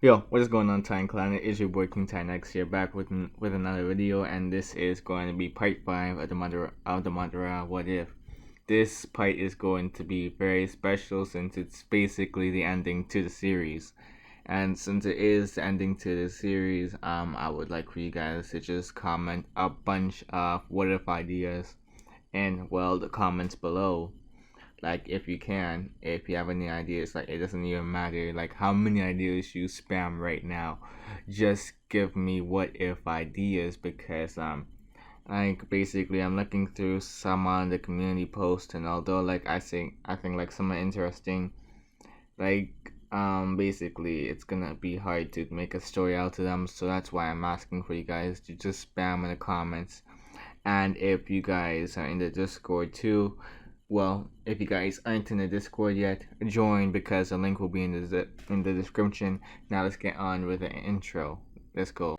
Yo, what is going on, Time Clan? It is your boy King Tynex here, back with another video, and this is going to be part 5 of the Madara What If. This part is going to be very special since it's basically the ending to the series. And since it is the ending to the series, I would like for you guys to just comment a bunch of what if ideas in, well, the comments below. Like, if you can, if you have any ideas, like, it doesn't even matter like how many ideas you spam right now, just give me what if ideas, because like, basically I'm looking through some on the community post, and although like I think like some are interesting, like basically it's gonna be hard to make a story out of them, so that's why I'm asking for you guys to just spam in the comments. And if you guys are in the Discord too, well, if you guys aren't in the Discord yet, join, because the link will be in the description. Now let's get on with the intro. Let's go.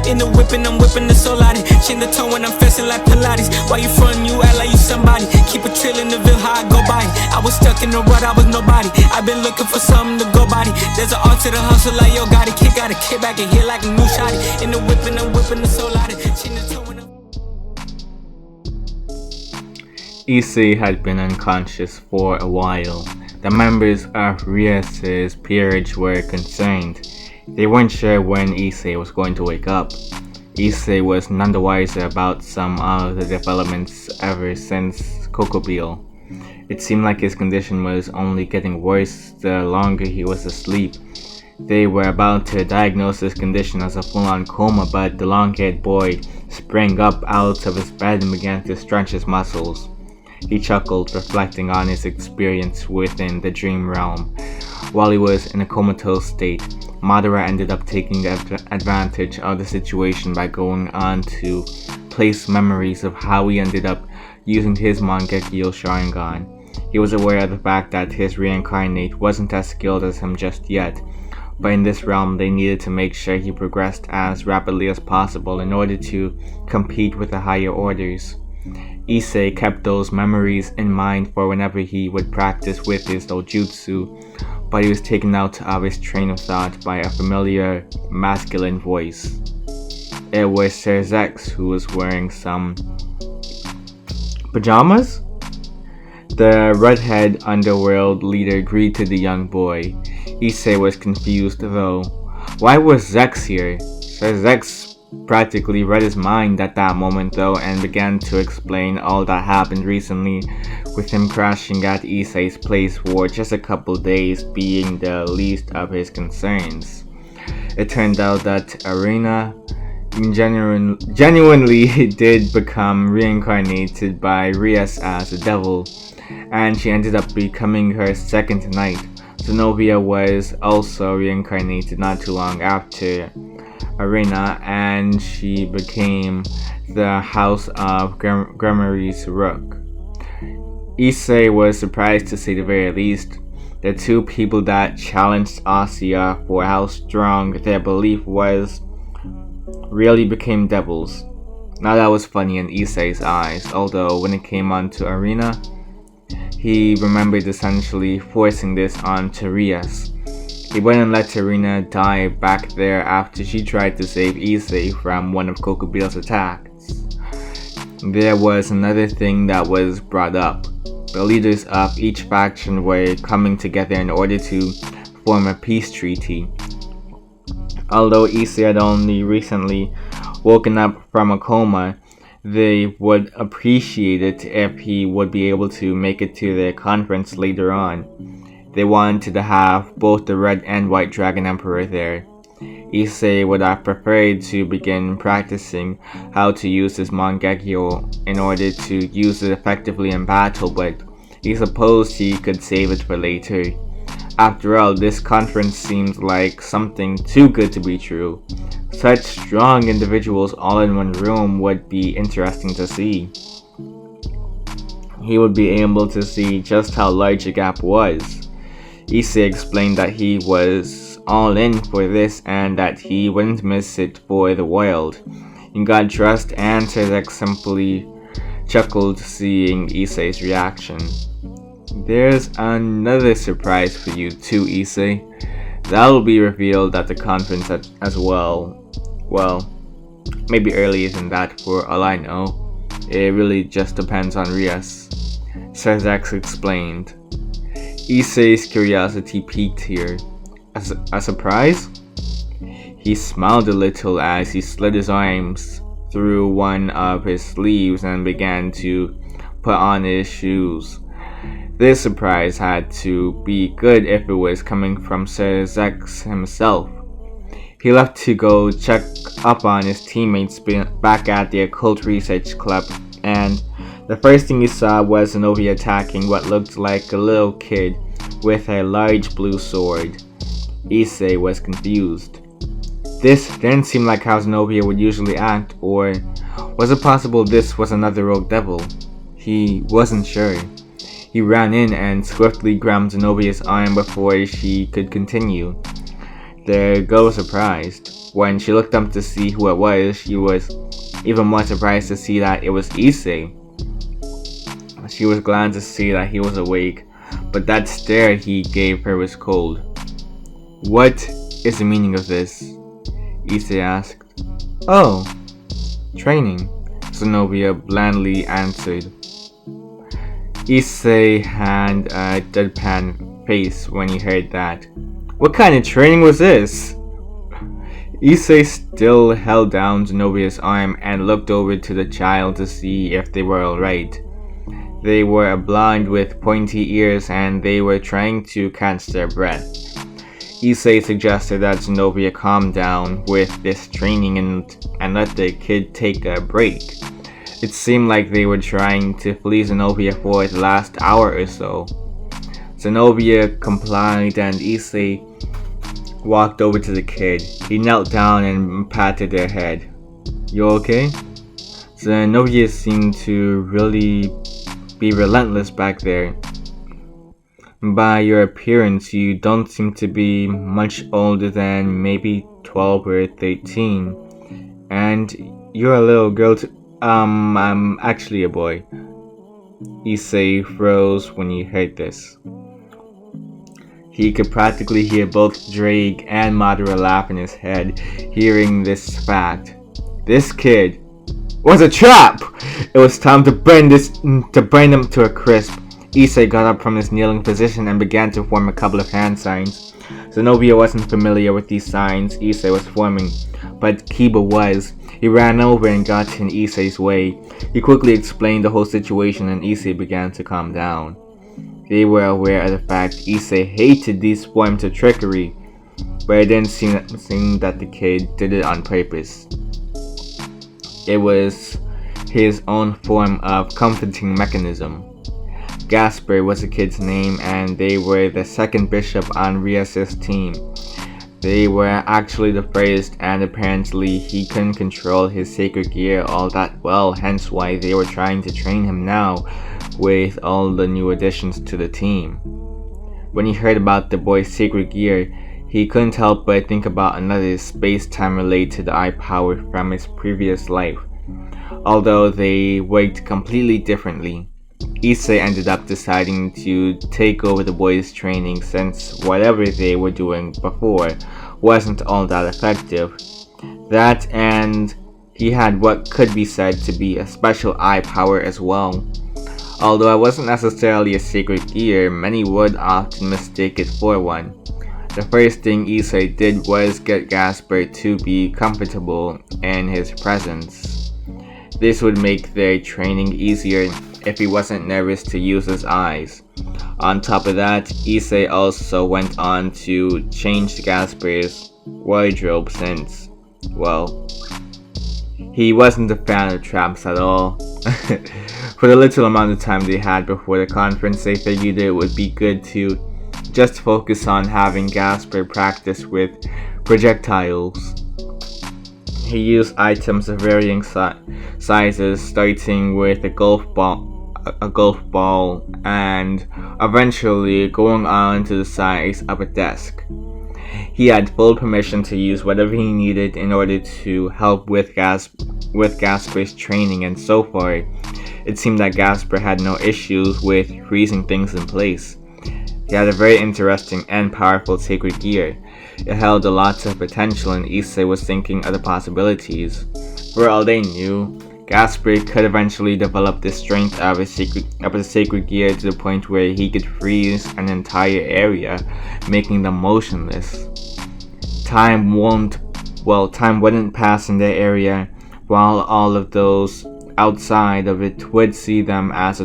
In the whipping, I'm whipping the soul out it. Chin the tone when I'm flexing like Pilates. Why you frontin', you act like you somebody. Keep a trail in the ville, how I go by. I was stuck in the rut, I was nobody. I've been looking for something to go body. There's an art to the hustle like yo got it. Kick out a kick back and hit like a new shotty. In the whipping, I'm whipping the soul out it. Chin the tone when I'm Issei had been unconscious for a while. The members of Rias's peerage were concerned. They weren't sure when Issei was going to wake up. Issei was none the wiser about some of the developments ever since Kokobile. It seemed like his condition was only getting worse the longer he was asleep. They were about to diagnose his condition as a full-on coma, but the long-haired boy sprang up out of his bed and began to stretch his muscles. He chuckled, reflecting on his experience within the dream realm. While he was in a comatose state, Madara ended up taking advantage of the situation by going on to place memories of how he ended up using his Mangekyo Sharingan. He was aware of the fact that his reincarnate wasn't as skilled as him just yet, but in this realm they needed to make sure he progressed as rapidly as possible in order to compete with the higher orders. Issei kept those memories in mind for whenever he would practice with his dojutsu, but he was taken out of his train of thought by a familiar masculine voice. It was Sir Zex, who was wearing some pajamas? The redhead underworld leader greeted the young boy. Issei was confused though. Why was Zex here? Sir Zex practically read his mind at that moment though, and began to explain all that happened recently, with him crashing at Issei's place for just a couple days being the least of his concerns. It turned out that Arena genuinely did become reincarnated by Rias as a devil, and she ended up becoming her second knight. Zenobia was also reincarnated not too long after Arena, and she became the House of Gremory's Rook. Issei was surprised, to say the very least. The two people that challenged Asya for how strong their belief was really became devils. Now that was funny in Issei's eyes, although when it came on to Arena, he remembered essentially forcing this on Rias. He wouldn't let Arena die back there after she tried to save Issei from one of Kokobile's attacks. There was another thing that was brought up. The leaders of each faction were coming together in order to form a peace treaty. Although Issei had only recently woken up from a coma, they would appreciate it if he would be able to make it to their conference later on. They wanted to have both the Red and White Dragon Emperor there. Issei would have preferred to begin practicing how to use his Mangekyo in order to use it effectively in battle, but he supposed he could save it for later. After all, this conference seems like something too good to be true. Such strong individuals all in one room would be interesting to see. He would be able to see just how large the gap was. Issei explained that he was all in for this and that he wouldn't miss it for the world. In God trust, and Sir Zex simply chuckled seeing Issei's reaction. There's another surprise for you too, Issei. That will be revealed at the conference as well. Well, maybe earlier than that for all I know. It really just depends on Rias, Sazak explained. Issei's curiosity piqued here. A surprise? He smiled a little as he slid his arms through one of his sleeves and began to put on his shoes. This surprise had to be good if it was coming from Sir Zex himself. He left to go check up on his teammates back at the Occult Research Club, and the first thing he saw was Zenobia attacking what looked like a little kid with a large blue sword. Issei was confused. This didn't seem like how Zenobia would usually act, or was it possible this was another rogue devil? He wasn't sure. He ran in and swiftly grabbed Zenobia's arm before she could continue. The girl was surprised. When she looked up to see who it was, she was even more surprised to see that it was Issei. She was glad to see that he was awake, but that stare he gave her was cold. "What is the meaning of this?" Issei asked. "Oh, training," Zenobia blandly answered. Issei had a deadpan face when he heard that. What kind of training was this? Issei still held down Zenobia's arm and looked over to the child to see if they were alright. They were blonde with pointy ears and they were trying to catch their breath. Issei suggested that Zenobia calm down with this training and let the kid take a break. It seemed like they were trying to flee Zenobia for the last hour or so. Zenobia complied and Issei walked over to the kid. He knelt down and patted their head. "You okay?" Zenobia seemed to really be relentless back there. "By your appearance, you don't seem to be much older than maybe 12 or 13. And you're a little girl too. I'm actually a boy." Issei froze when he heard this. He could practically hear both Drake and Madara laugh in his head, hearing this fact. This kid was a trap! It was time to burn them to a crisp. Issei got up from his kneeling position and began to form a couple of hand signs. Zenobia wasn't familiar with these signs Issei was forming, but Kiba was. He ran over and got in Issei's way. He quickly explained the whole situation and Issei began to calm down. They were aware of the fact Issei hated these forms of trickery, but it didn't seem that the kid did it on purpose. It was his own form of comforting mechanism. Gasper was the kid's name and they were the second bishop on Rias's team. They were actually the first, and apparently he couldn't control his sacred gear all that well, hence why they were trying to train him now with all the new additions to the team. When he heard about the boy's sacred gear, he couldn't help but think about another space-time related eye power from his previous life. Although they worked completely differently, Issei ended up deciding to take over the boys' training since whatever they were doing before wasn't all that effective. That and he had what could be said to be a special eye power as well. Although it wasn't necessarily a sacred gear, many would often mistake it for one. The first thing Issei did was get Gasper to be comfortable in his presence. This would make their training easier if he wasn't nervous to use his eyes. On top of that, Issei also went on to change Gasper's wardrobe since, well, he wasn't a fan of traps at all. For the little amount of time they had before the conference, they figured it would be good to just focus on having Gasper practice with projectiles. He used items of varying sizes, starting with a golf ball, and eventually going on to the size of a desk. He had full permission to use whatever he needed in order to help with Gasper's training, and so far, It seemed that Gasper had no issues with freezing things in place. He had a very interesting and powerful sacred gear. It held a lot of potential, and Issei was thinking of the possibilities. For all they knew, Gasper could eventually develop the strength of the sacred gear to the point where he could freeze an entire area, making them motionless. Time wouldn't pass in their area, while all of those outside of it would see them as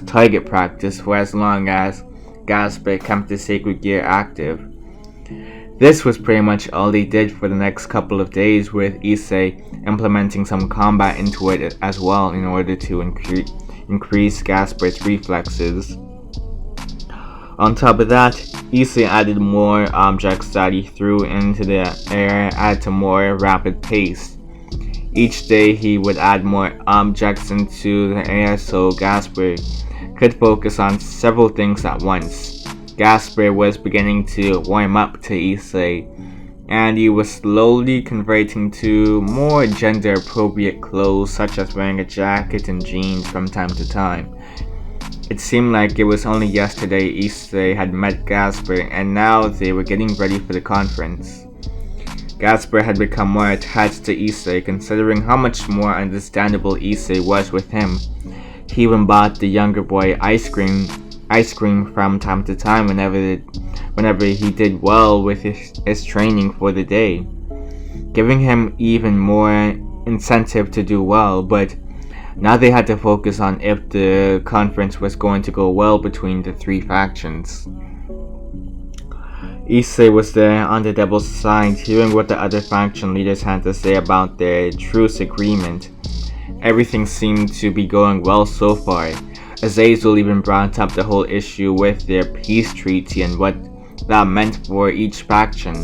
target practice for as long as Gasper kept the sacred gear active. This was pretty much all they did for the next couple of days, with Issei implementing some combat into it as well in order to increase Gasper's reflexes. On top of that, Issei added more objects that he threw into the air at a more rapid pace. Each day he would add more objects into the air so Gasper could focus on several things at once. Gasper was beginning to warm up to Issei, and he was slowly converting to more gender-appropriate clothes, such as wearing a jacket and jeans from time to time. It seemed like it was only yesterday Issei had met Gasper, and now they were getting ready for the conference. Gasper had become more attached to Issei, considering how much more understandable Issei was with him. He even bought the younger boy ice cream from time to time whenever he did well with his training for the day, giving him even more incentive to do well. But now they had to focus on if the conference was going to go well between the three factions. Issei was there on the devil's side, hearing what the other faction leaders had to say about their truce agreement. Everything seemed to be going well so far. Azazel even brought up the whole issue with their peace treaty and what that meant for each faction.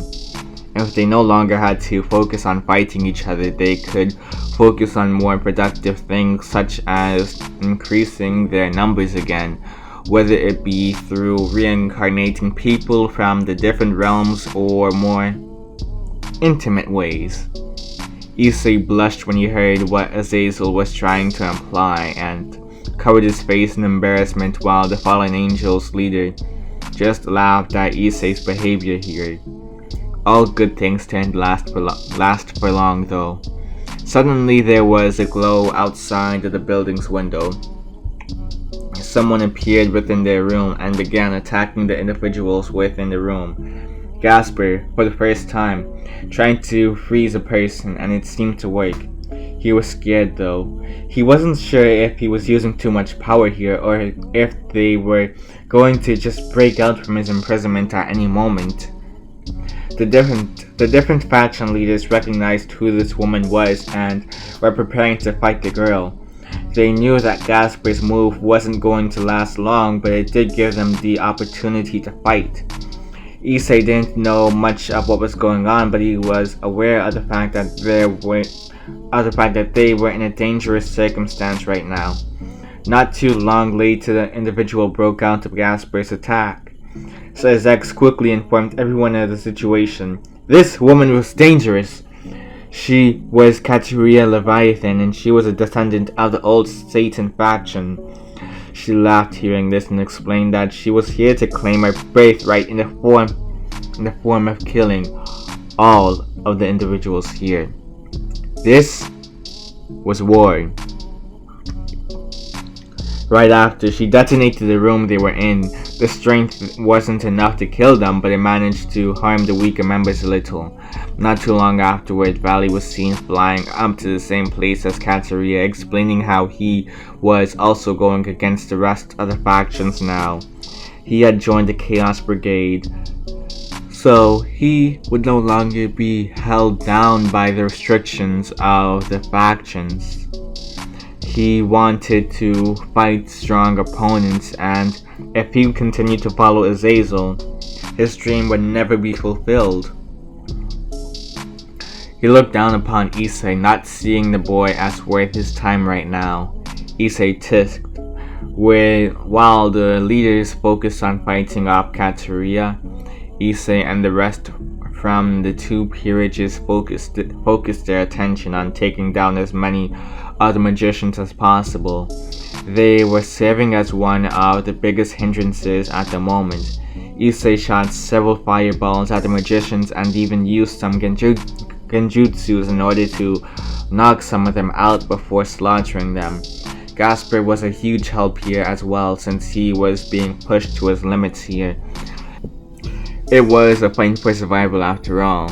If they no longer had to focus on fighting each other, they could focus on more productive things such as increasing their numbers again, whether it be through reincarnating people from the different realms or more intimate ways. Issei blushed when he heard what Azazel was trying to imply and covered his face in embarrassment, while the fallen angels leader just laughed at Issei's behavior here. All good things tend to last for long though. Suddenly there was a glow outside of the building's window. Someone appeared within their room and began attacking the individuals within the room. Gasper, for the first time, trying to freeze a person, and it seemed to work. He was scared though. He wasn't sure if he was using too much power here or if they were going to just break out from his imprisonment at any moment. The different faction leaders recognized who this woman was and were preparing to fight the girl. They knew that Gasper's move wasn't going to last long, but it did give them the opportunity to fight. Issei didn't know much of what was going on, but he was aware of the fact that they were in a dangerous circumstance right now. Not too long later, the individual broke out of Gasper's attack. So Zex quickly informed everyone of the situation. This woman was dangerous. She was Kateria Leviathan, and she was a descendant of the old Satan faction. She laughed hearing this and explained that she was here to claim her birthright in the form of killing all of the individuals here. This was war. Right after she detonated the room they were in, the strength wasn't enough to kill them, but it managed to harm the weaker members a little. Not too long afterward, Valley was seen flying up to the same place as Kateria, explaining how he was also going against the rest of the factions now. He had joined the Chaos Brigade, so he would no longer be held down by the restrictions of the factions. He wanted to fight strong opponents, and if he continued to follow Azazel, his dream would never be fulfilled. He looked down upon Issei, not seeing the boy as worth his time right now. Issei tisked. While the leaders focused on fighting off Kateria, Issei and the rest from the two peerages focused their attention on taking down as many other magicians as possible. They were serving as one of the biggest hindrances at the moment. Issei shot several fireballs at the magicians and even used some genjutsus in order to knock some of them out before slaughtering them. Gasper was a huge help here as well, since he was being pushed to his limits here. It was a fight for survival after all.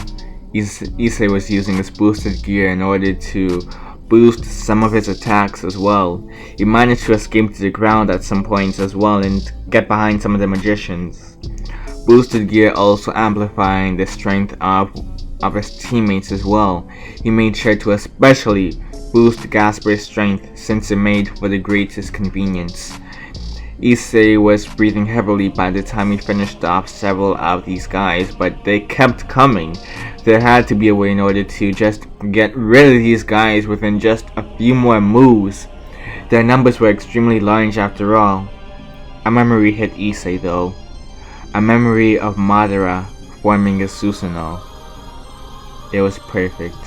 Issei was using his boosted gear in order to boost some of his attacks as well. He managed to escape to the ground at some points as well and get behind some of the magicians. Boosted gear also amplifying the strength of his teammates as well. He made sure to especially boost Gasper's strength since it made for the greatest convenience. Issei was breathing heavily by the time he finished off several of these guys, but they kept coming. There had to be a way in order to just get rid of these guys within just a few more moves. Their numbers were extremely large after all. A memory hit Issei though. A memory of Madara forming a Susanoo. It was perfect.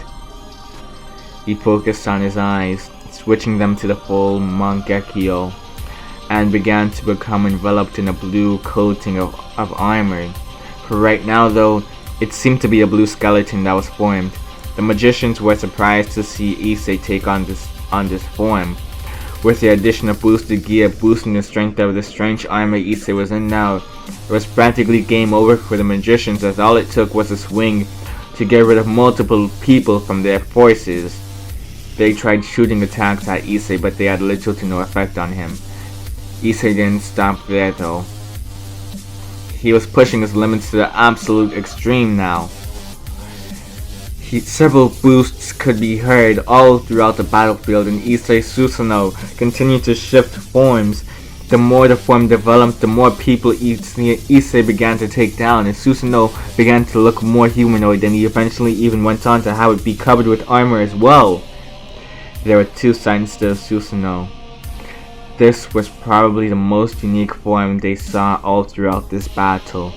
He focused on his eyes, switching them to the full Mangekyo, and began to become enveloped in a blue coating of armor. For right now though, it seemed to be a blue skeleton that was formed. The magicians were surprised to see Issei take on this form. With the addition of boosted gear boosting the strength of the strange armor Issei was in now, it was practically game over for the magicians, as all it took was a swing to get rid of multiple people from their forces. They tried shooting attacks at Issei, but they had little to no effect on him. Issei didn't stop there though. He was pushing his limits to the absolute extreme now. Several boosts could be heard all throughout the battlefield, and Issei's Susanoo continued to shift forms. The more the form developed, the more people Issei began to take down. His Susanoo began to look more humanoid, and he eventually even went on to have it be covered with armor as well. There were two sides to the Susanoo. This was probably the most unique form they saw all throughout this battle.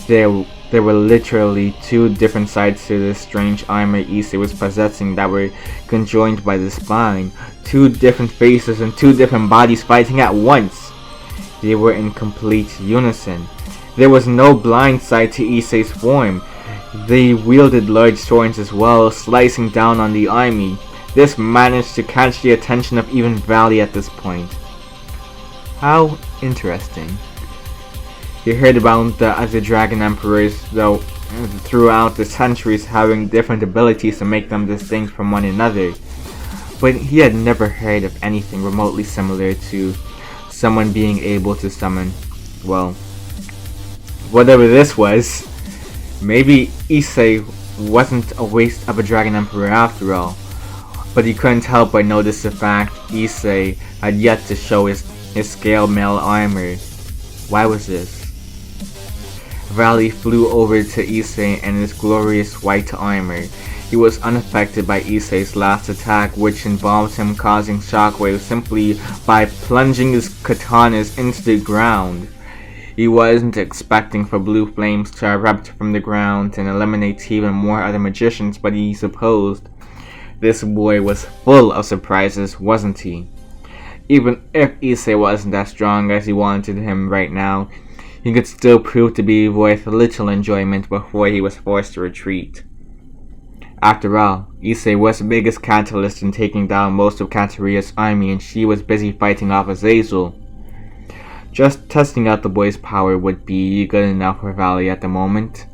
There were literally two different sides to this strange armor Issei was possessing that were conjoined by the spine. Two different faces and two different bodies fighting at once. They were in complete unison. There was no blind side to Issei's form. They wielded large swords as well, slicing down on the army. This managed to catch the attention of even Valley at this point. How interesting. You heard about the other dragon emperors though throughout the centuries having different abilities to make them distinct from one another, but he had never heard of anything remotely similar to someone being able to summon, well, whatever this was. Maybe Issei wasn't a waste of a dragon emperor after all, but he couldn't help but notice the fact Issei had yet to show his scale mail armor. Why was this? Valley flew over to Issei in his glorious white armor. He was unaffected by Issei's last attack, which involved him causing shockwaves simply by plunging his katanas into the ground. He wasn't expecting for blue flames to erupt from the ground and eliminate even more other magicians, but he supposed this boy was full of surprises, wasn't he? Even if Issei wasn't as strong as he wanted him right now, he could still prove to be worth little enjoyment before he was forced to retreat. After all, Issei was the biggest catalyst in taking down most of Kateria's army, and she was busy fighting off Azazel. Just testing out the boy's power would be good enough for Valley at the moment.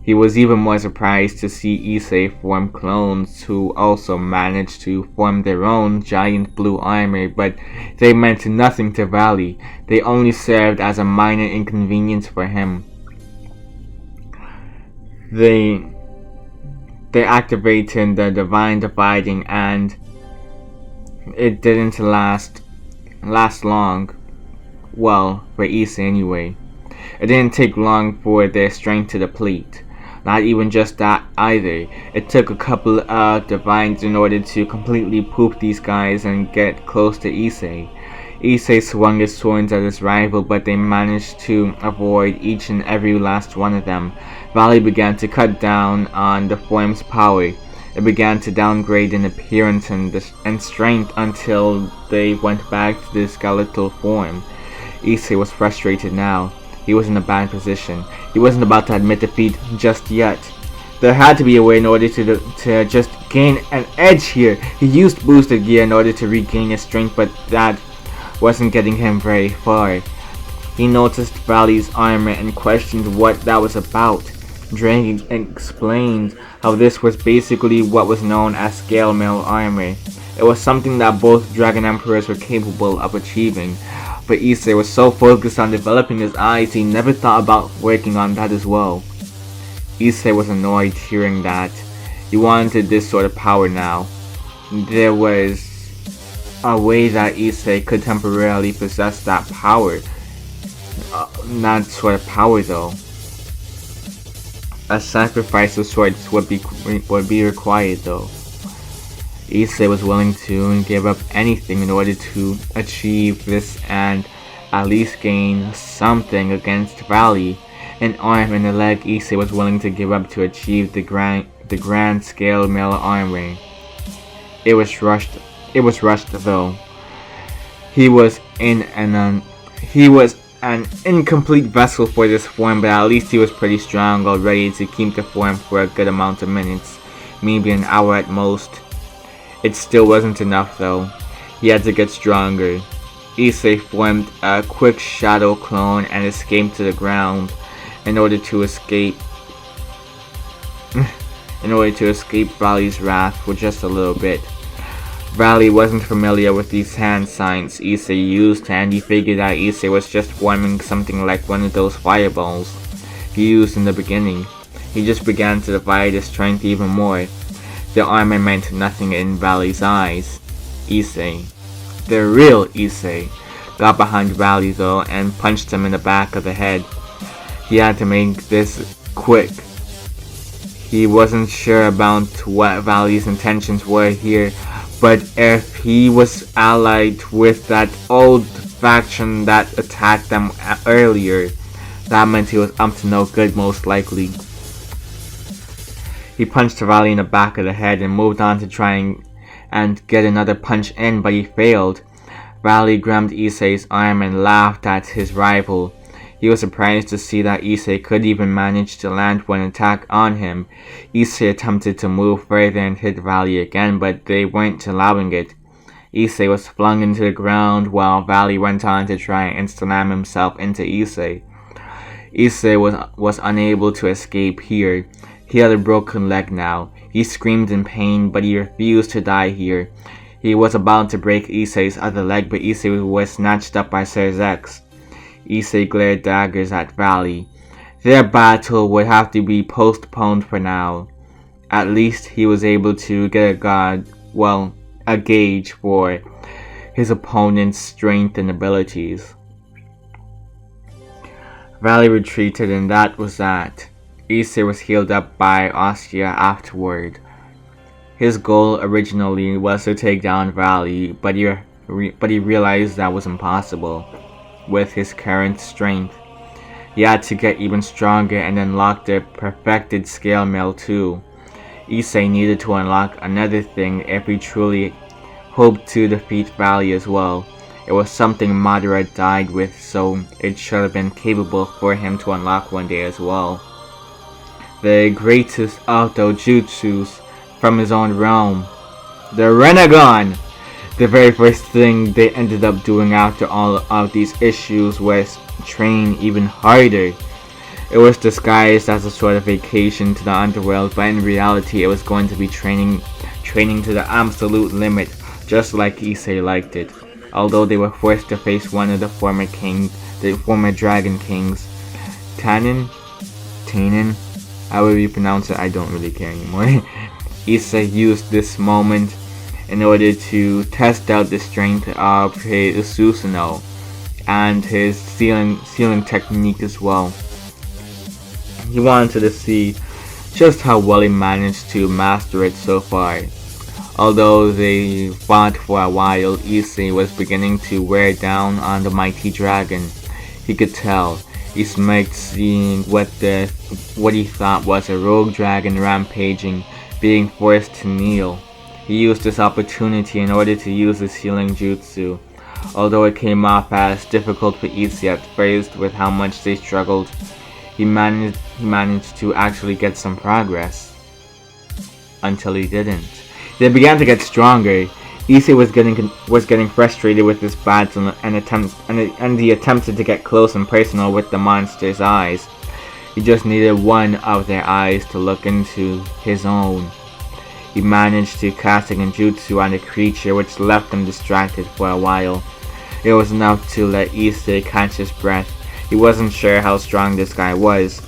He was even more surprised to see Issei form clones who also managed to form their own giant blue armor, but they meant nothing to Valley. They only served as a minor inconvenience for him. They activated the Divine Dividing, and it didn't last long. Well, for Issei anyway. It didn't take long for their strength to deplete. Not even just that either. It took a couple of divines in order to completely poop these guys and get close to Issei. Issei swung his swords at his rival, but they managed to avoid each and every last one of them. Valley began to cut down on the form's power. It began to downgrade in appearance and strength until they went back to the skeletal form. Issei was frustrated now. He was in a bad position. He wasn't about to admit defeat just yet. There had to be a way in order to just gain an edge here. He used boosted gear in order to regain his strength, but that wasn't getting him very far. He noticed Valley's armor and questioned what that was about. Dragon explained how this was basically what was known as scale mail armor. It was something that both Dragon Emperors were capable of achieving, but Issei was so focused on developing his eyes he never thought about working on that as well. Issei was annoyed hearing that. He wanted this sort of power now. There was a way that Issei could temporarily possess that power. That sort of power though. A sacrifice of sorts would be required though. Issei was willing to give up anything in order to achieve this and at least gain something against Valley. An arm and a leg Issei was willing to give up to achieve the grand scale mail armor. It was rushed though. He was an incomplete vessel for this form, but at least he was pretty strong already to keep the form for a good amount of minutes, maybe an hour at most. It still wasn't enough though. He had to get stronger. Issei formed a quick shadow clone and escaped to the ground in order to escape Valley's wrath for just a little bit. Valley wasn't familiar with these hand signs Issei used, and he figured that Issei was just forming something like one of those fireballs he used in the beginning. He just began to divide his strength even more. The armor meant nothing in Valley's eyes. Issei, the real Issei, got behind Valley though and punched him in the back of the head. He had to make this quick. He wasn't sure about what Valley's intentions were here, but if he was allied with that old faction that attacked them earlier, that meant he was up to no good most likely. He punched Valley in the back of the head and moved on to try and get another punch in, but he failed. Valley grabbed Issei's arm and laughed at his rival. He was surprised to see that Issei could even manage to land one attack on him. Issei attempted to move further and hit Valley again, but they weren't allowing it. Issei was flung into the ground while Valley went on to try and slam himself into Issei. Issei was unable to escape here. He had a broken leg now. He screamed in pain, but he refused to die here. He was about to break Issei's other leg, but Issei was snatched up by Serzex. Issei glared daggers at Valley. Their battle would have to be postponed for now. At least he was able to get a gauge for his opponent's strength and abilities. Valley retreated and that was that. Issei was healed up by Ostia afterward. His goal originally was to take down Valley, but he realized that was impossible. With his current strength, he had to get even stronger and unlock the perfected scale mail too. Issei needed to unlock another thing if he truly hoped to defeat Valley as well. It was something Madara died with, so it should have been capable for him to unlock one day as well. The greatest of jutsus from his own realm, the Renegon! The very first thing they ended up doing after all of these issues was train even harder. It was disguised as a sort of vacation to the underworld, but in reality it was going to be training to the absolute limit, just like Issei liked it. Although they were forced to face one of the former dragon kings, Tanin, however you pronounce it, I don't really care anymore. Issei used this moment in order to test out the strength of his Susanoo and his sealing technique as well. He wanted to see just how well he managed to master it so far. Although they fought for a while, Issei was beginning to wear down on the mighty dragon. He could tell. He smirked, seeing what he thought was a rogue dragon rampaging, being forced to kneel. He used this opportunity in order to use his healing jutsu. Although it came off as difficult for Issei at first with how much they struggled, he managed to actually get some progress. Until he didn't. They began to get stronger. Issei was getting frustrated with this battle and he attempted to get close and personal with the monster's eyes. He just needed one of their eyes to look into his own. He managed to cast a genjutsu on the creature, which left him distracted for a while. It was enough to let Issei catch his breath. He wasn't sure how strong this guy was.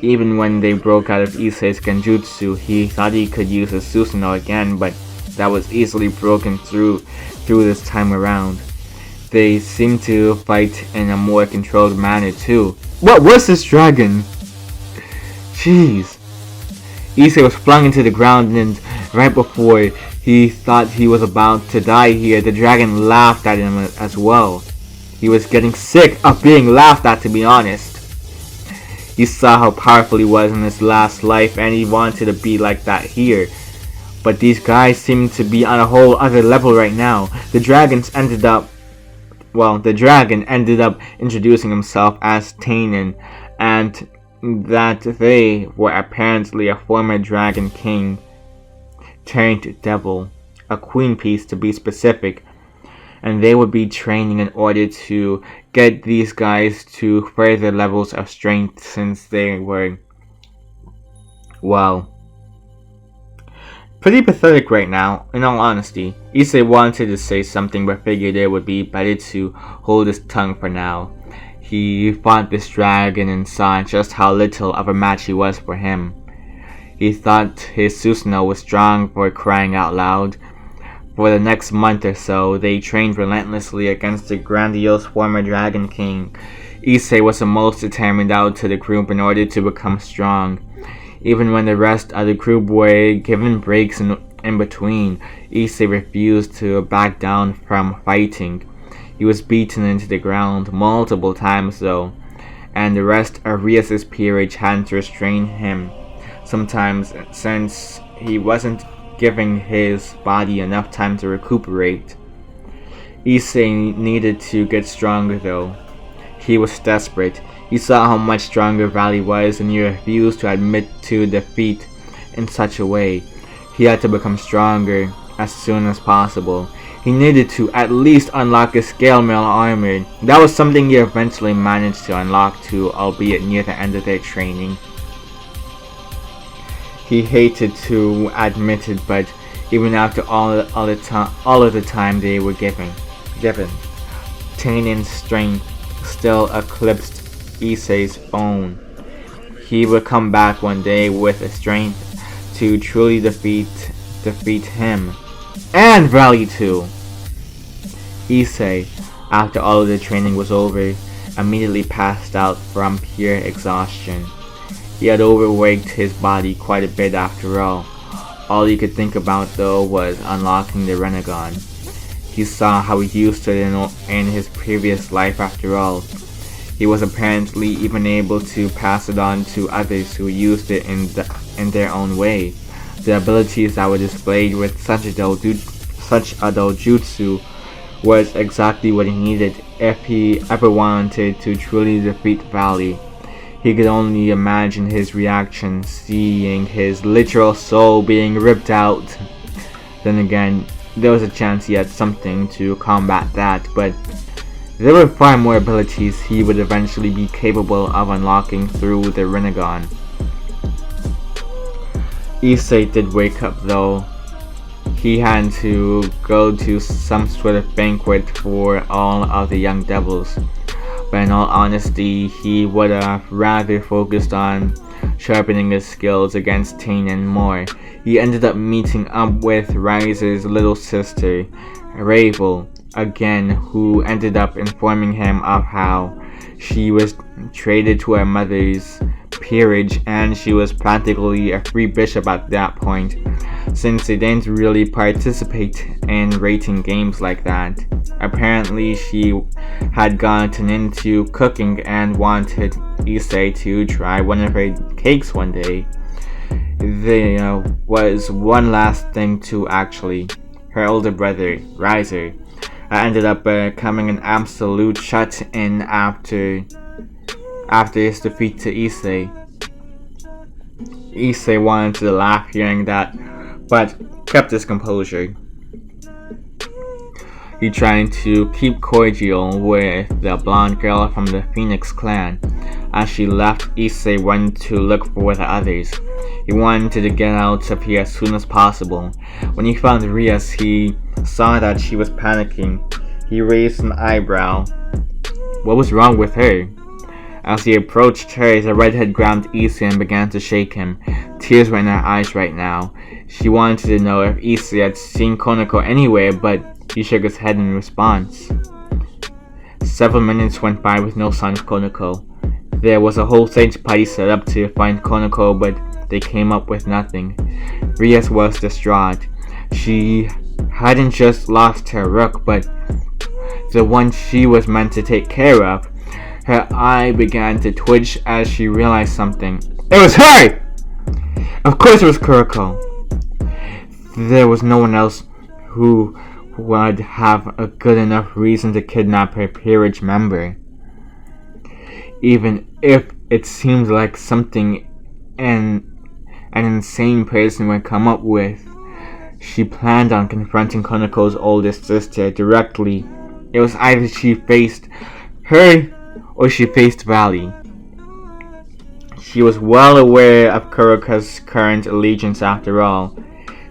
Even when they broke out of Issei's genjutsu, he thought he could use his Susanoo again, but that was easily broken through this time around. They seemed to fight in a more controlled manner too. What was this dragon? Jeez. Issei was flung into the ground, and right before he thought he was about to die here, the dragon laughed at him as well. He was getting sick of being laughed at, to be honest. He saw how powerful he was in his last life, and he wanted to be like that here. But these guys seem to be on a whole other level right now. The dragon ended up introducing himself as Tainen, and that they were apparently a former dragon king turned devil, a queen piece to be specific, and they would be training in order to get these guys to further levels of strength, since they were, well, pretty pathetic right now. In all honesty, Issei wanted to say something but figured it would be better to hold his tongue for now. He fought this dragon and saw just how little of a match he was for him. He thought his Susanoo was strong for crying out loud. For the next month or so, they trained relentlessly against the grandiose former Dragon King. Issei was the most determined out of the group in order to become strong. Even when the rest of the group were given breaks in between, Issei refused to back down from fighting. He was beaten into the ground multiple times though, and the rest of Rias's peerage had to restrain him. Sometimes, since he wasn't giving his body enough time to recuperate. Issei needed to get stronger though. He was desperate. He saw how much stronger Valley was, and he refused to admit to defeat in such a way. He had to become stronger as soon as possible. He needed to at least unlock his scale mail armor. That was something he eventually managed to unlock too, albeit near the end of their training. He hated to admit it, but even after all of the time they were given, Tainen's strength still eclipsed Issei's own. He would come back one day with the strength to truly defeat him. And Valley too. Issei, after all of the training was over, immediately passed out from pure exhaustion. He had overworked his body quite a bit after all. All he could think about though was unlocking the Rinnegan. He saw how he used it in his previous life after all. He was apparently even able to pass it on to others who used it in their own way. The abilities that were displayed with such a doujutsu was exactly what he needed if he ever wanted to truly defeat Valley. He could only imagine his reaction seeing his literal soul being ripped out. Then again, there was a chance he had something to combat that, but there were far more abilities he would eventually be capable of unlocking through the Rinnegan. Issei did wake up though. He had to go to some sort of banquet for all of the young devils. But in all honesty, he would have rather focused on sharpening his skills against Tainen more. He ended up meeting up with Rise's little sister, Ravel, again, who ended up informing him of how she was traded to her mother's peerage and she was practically a free bishop at that point. since they didn't really participate in rating games like that. Apparently, she had gotten into cooking and wanted Issei to try one of her cakes one day. There was one last thing too, actually. Her older brother, Riser, ended up becoming an absolute shut-in after his defeat to Issei. Issei wanted to laugh hearing that, but kept his composure. He tried to keep cordial with the blonde girl from the Phoenix clan. As she left, Issei went to look for the others. He wanted to get out of here as soon as possible. When he found Rias, he saw that she was panicking. He raised an eyebrow. What was wrong with her? As he approached her, the redhead grabbed Issei and began to shake him. Tears were in her eyes right now. She wanted to know if Issei had seen Konako anywhere, but he shook his head in response. Several minutes went by with no sign of Konako. There was a whole stage party set up to find Konako, but they came up with nothing. Rias was distraught. She hadn't just lost her rook, but the one she was meant to take care of. Her eye began to twitch as she realized something. It was her! Of course it was Kuroko. There was no one else who would have a good enough reason to kidnap her peerage member. Even if it seems like something an insane person would come up with. She planned on confronting Konako's oldest sister directly. It was either she faced her or she faced Valley. She was well aware of Kuroko's current allegiance after all.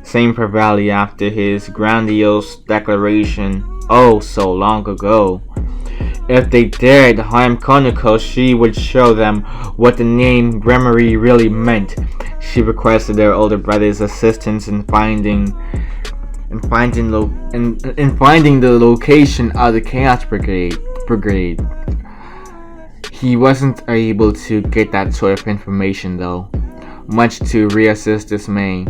Same for Valley after his grandiose declaration oh so long ago. If they dared harm Konako, she would show them what the name Gremory really meant. She requested their older brother's assistance in finding the location of the Chaos Brigade. He wasn't able to get that sort of information though, much to Rias's dismay.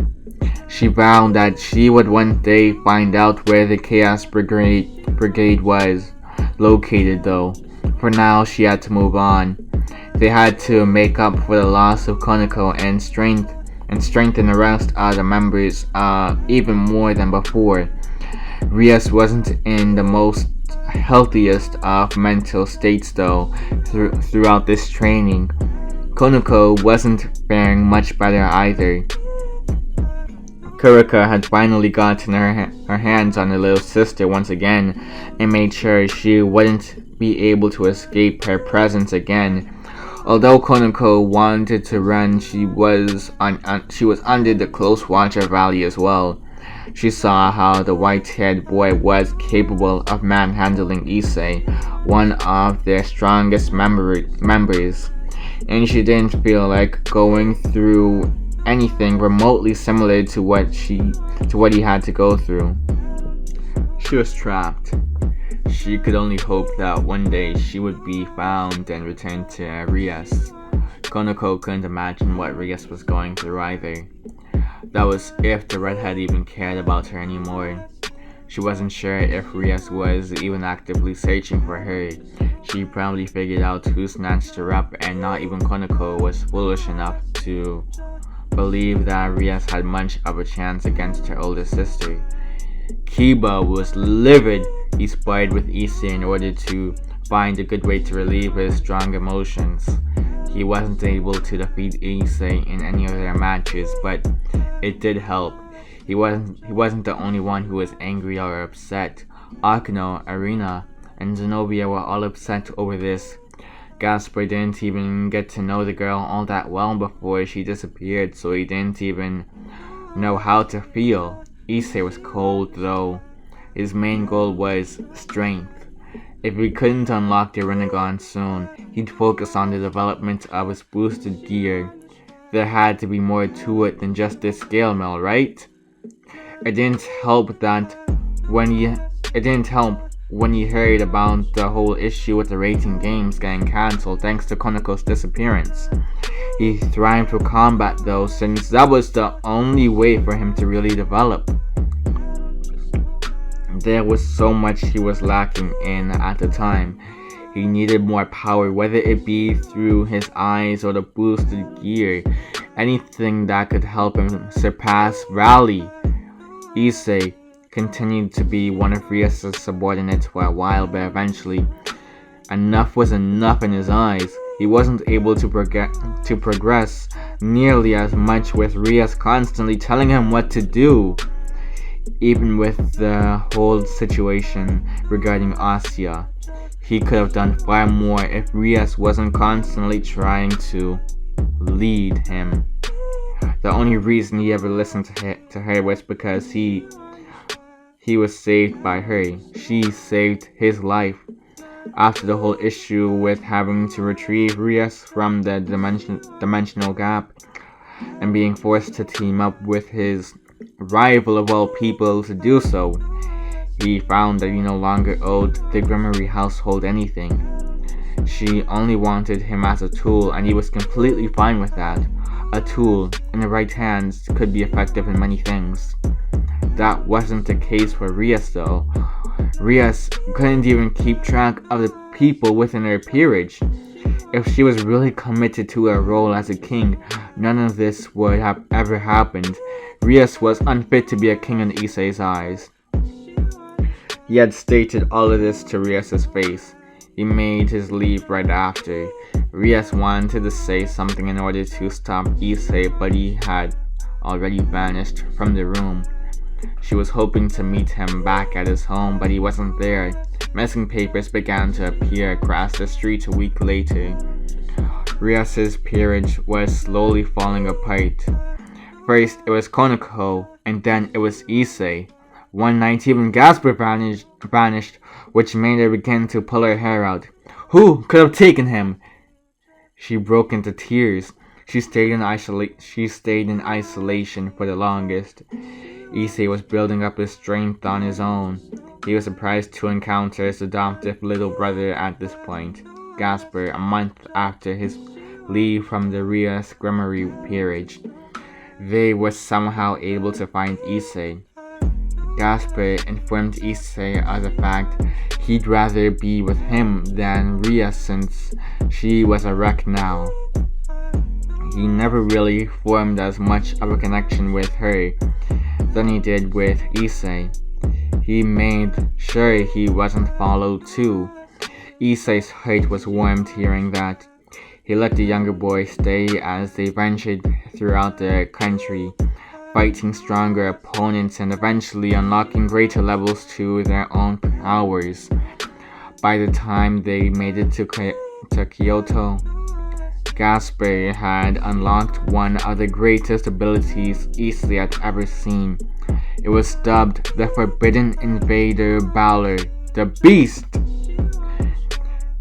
She vowed that she would one day find out where the Chaos Brigade was located though. For now, she had to move on. They had to make up for the loss of Konako and strengthen the rest of the members even more than before. Rias wasn't in the most healthiest of mental states though throughout this training. Konako wasn't faring much better either. Kuroko had finally gotten her hands on her little sister once again and made sure she wouldn't be able to escape her presence again. Although Konako wanted to run, she was under the close watch of Valley as well. She saw how the white-haired boy was capable of manhandling Issei, one of their strongest members, and she didn't feel like going through anything remotely similar to what he had to go through. She was trapped. She could only hope that one day she would be found and returned to Rias. Konako couldn't imagine what Rias was going through either. That was if the redhead even cared about her anymore. She wasn't sure if Rias was even actively searching for her. She probably figured out who snatched her up, and not even Konako was foolish enough to believe that Rias had much of a chance against her older sister. Kiba was livid. He sparred with Issei in order to find a good way to relieve his strong emotions. He wasn't able to defeat Issei in any of their matches, but it did help. He wasn't the only one who was angry or upset. Akino, Arena, and Zenobia were all upset over this. Gaspar didn't even get to know the girl all that well before she disappeared, so he didn't even know how to feel. Issei was cold though. His main goal was strength. If he couldn't unlock the Rinnegan soon, he'd focus on the development of his boosted gear. There had to be more to it than just this scale mill, right? It didn't help when he heard about the whole issue with the rating games getting cancelled thanks to Konoko's disappearance. He thrived with combat though, since that was the only way for him to really develop. There was so much he was lacking in at the time. He needed more power, whether it be through his eyes or the boosted gear, anything that could help him surpass Raleigh. Issei continued to be one of Rias' subordinates for a while, but eventually, enough was enough in his eyes. He wasn't able to progress nearly as much, with Rias constantly telling him what to do. Even with the whole situation regarding Asya, he could have done far more if Rias wasn't constantly trying to lead him. The only reason he ever listened to her was because he was saved by her. She saved his life. After the whole issue with having to retrieve Rias from the dimensional gap and being forced to team up with his rival of all people to do so, he found that he no longer owed the Grimmery household anything. She only wanted him as a tool, and he was completely fine with that. A tool, in the right hands, could be effective in many things. That wasn't the case for Rias though. Rias couldn't even keep track of the people within her peerage. If she was really committed to her role as a king, none of this would have ever happened. Rias was unfit to be a king in Issei's eyes. He had stated all of this to Rias' face. He made his leave right after. Rias wanted to say something in order to stop Issei, but he had already vanished from the room. She was hoping to meet him back at his home, but he wasn't there. Missing papers began to appear across the street a week later. Rias' peerage was slowly falling apart. First it was Konoko, and then it was Issei. One night even Gasper vanished, which made her begin to pull her hair out. Who could have taken him? She broke into tears. She stayed in isolation for the longest. Issei was building up his strength on his own. He was surprised to encounter his adoptive little brother at this point, Gasper, a month after his leave from the Rias Grimmery peerage. They were somehow able to find Issei. Gasper informed Issei of the fact he'd rather be with him than Rias since she was a wreck now. He never really formed as much of a connection with her than he did with Issei. He made sure he wasn't followed too. Issei's heart was warmed hearing that. He let the younger boy stay as they ventured throughout the country, fighting stronger opponents and eventually unlocking greater levels to their own powers. By the time they made it to Kyoto, Gasper had unlocked one of the greatest abilities Issei had ever seen. It was dubbed the Forbidden Invader Balor, the Beast!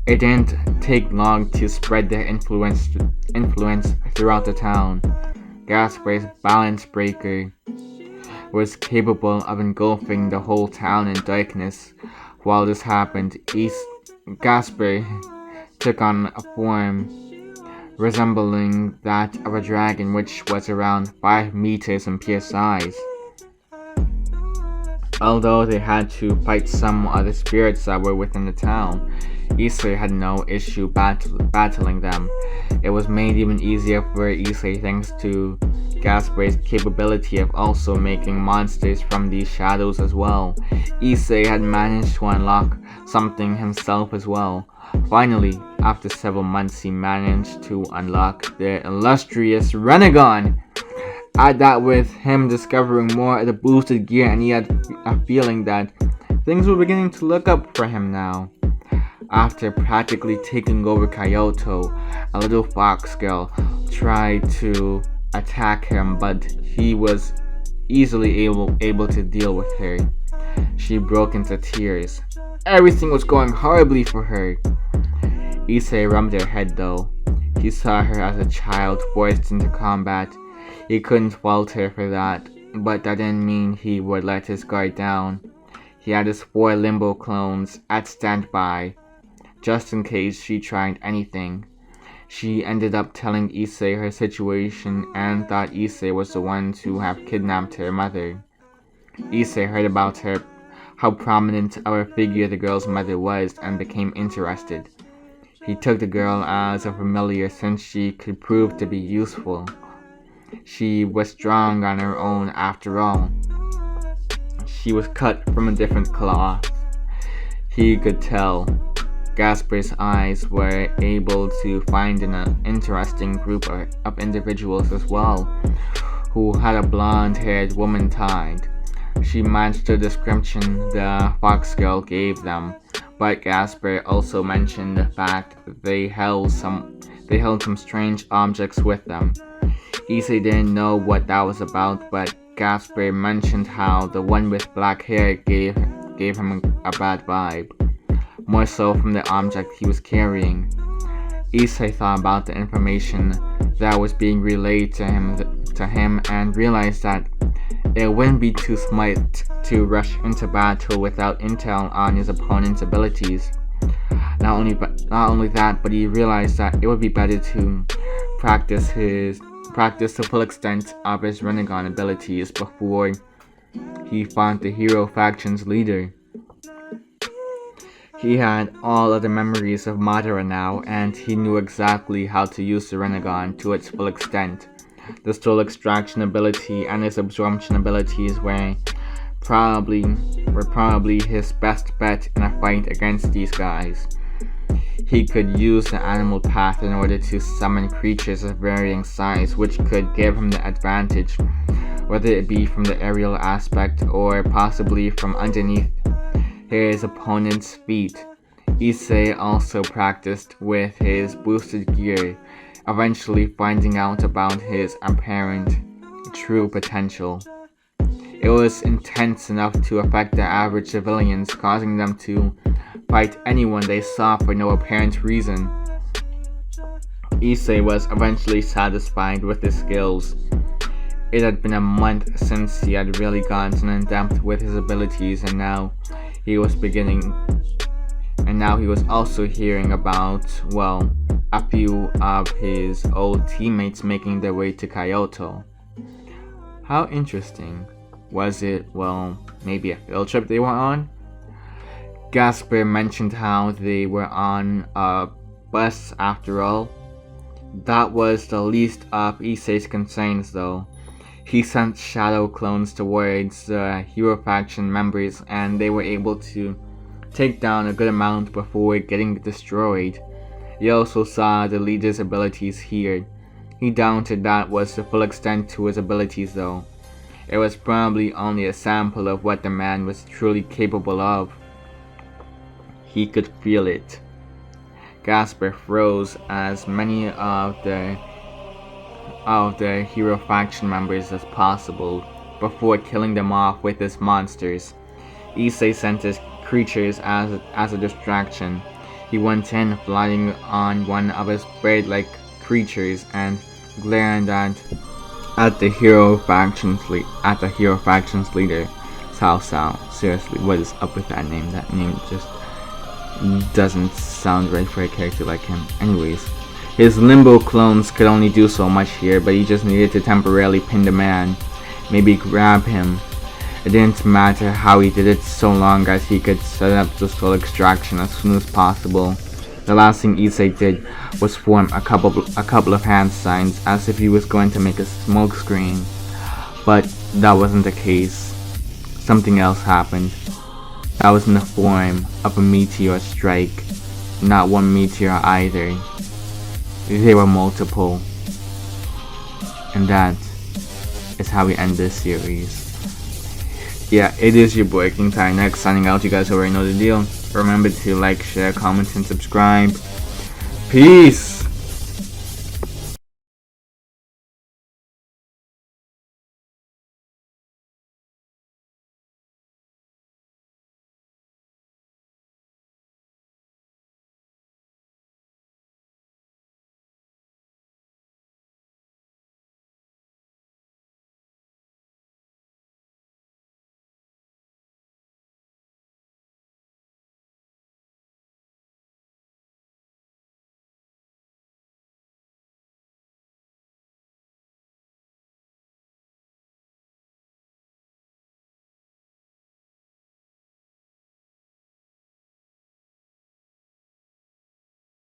It didn't take long to spread their influence throughout the town. Gasper's Balance Breaker was capable of engulfing the whole town in darkness. While this happened, Gasper took on a form resembling that of a dragon, which was around 5 meters in pure size. Although they had to fight some other spirits that were within the town, Issei had no issue battling them. It was made even easier for Issei thanks to Gasper's capability of also making monsters from these shadows as well. Issei had managed to unlock something himself as well. Finally, after several months, he managed to unlock the illustrious Renegon. Add that with him discovering more of the boosted gear, and he had a feeling that things were beginning to look up for him now. After practically taking over Kyoto, a little fox girl tried to attack him, but he was easily able to deal with her. She broke into tears. Everything was going horribly for her. Issei rubbed her head though. He saw her as a child forced into combat. He couldn't fault her for that, but that didn't mean he would let his guard down. he had his 4 limbo clones at standby, just in case she tried anything. She ended up telling Issei her situation and thought Issei was the one to have kidnapped her mother. Issei heard about how prominent of a figure the girl's mother was and became interested. He took the girl as a familiar since she could prove to be useful. She was strong on her own after all. She was cut from a different cloth. He could tell. Gasper's eyes were able to find an interesting group of individuals as well, who had a blonde-haired woman tied. She matched the description the fox girl gave them, but Gasper also mentioned the fact they held some strange objects with them. Issei didn't know what that was about, but Gasper mentioned how the one with black hair gave him a bad vibe, more so from the object he was carrying. Issei thought about the information that was being relayed to him and realized that it wouldn't be too smart to rush into battle without intel on his opponent's abilities. Not only that, but he realized that it would be better to practice the full extent of his Rinnegan abilities before he fought the hero faction's leader. He had all of the memories of Madara now, and he knew exactly how to use the Rinnegan to its full extent. The soul extraction ability and his absorption abilities were probably his best bet in a fight against these guys. He could use the animal path in order to summon creatures of varying size, which could give him the advantage, whether it be from the aerial aspect or possibly from underneath his opponent's feet. Issei also practiced with his boosted gear, eventually finding out about his apparent true potential. It was intense enough to affect the average civilians, causing them to fight anyone they saw for no apparent reason. Issei was eventually satisfied with his skills. It had been a month since he had really gotten in depth with his abilities, and now he was also hearing about, well, a few of his old teammates making their way to Kyoto. How interesting. Was it, well, maybe a field trip they were on? Gasper mentioned how they were on a bus after all. That was the least of Issei's concerns though. He sent shadow clones towards the hero faction members and they were able to take down a good amount before getting destroyed. He also saw the leader's abilities here. He doubted that was the full extent to his abilities though. It was probably only a sample of what the man was truly capable of. He could feel it. Gasper froze as many of the hero faction members as possible before killing them off with his monsters. Issei sent his creatures as a distraction. He went in flying on one of his bird-like creatures and glared at the hero faction's leader, Cao Cao. Seriously, what is up with that name? That name just doesn't sound right for a character like him. Anyways, his limbo clones could only do so much here, but he just needed to temporarily pin the man, maybe grab him. It didn't matter how he did it so long as he could set up the soul extraction as soon as possible. The last thing Issei did was form a couple of hand signs as if he was going to make a smoke screen, but that wasn't the case. Something else happened. That was in the form of a meteor strike. Not one meteor either. There were multiple. And that is how we end this series. Yeah, it is your boy King Tynex signing out. You guys already know the deal. Remember to like, share, comment, and subscribe. Peace!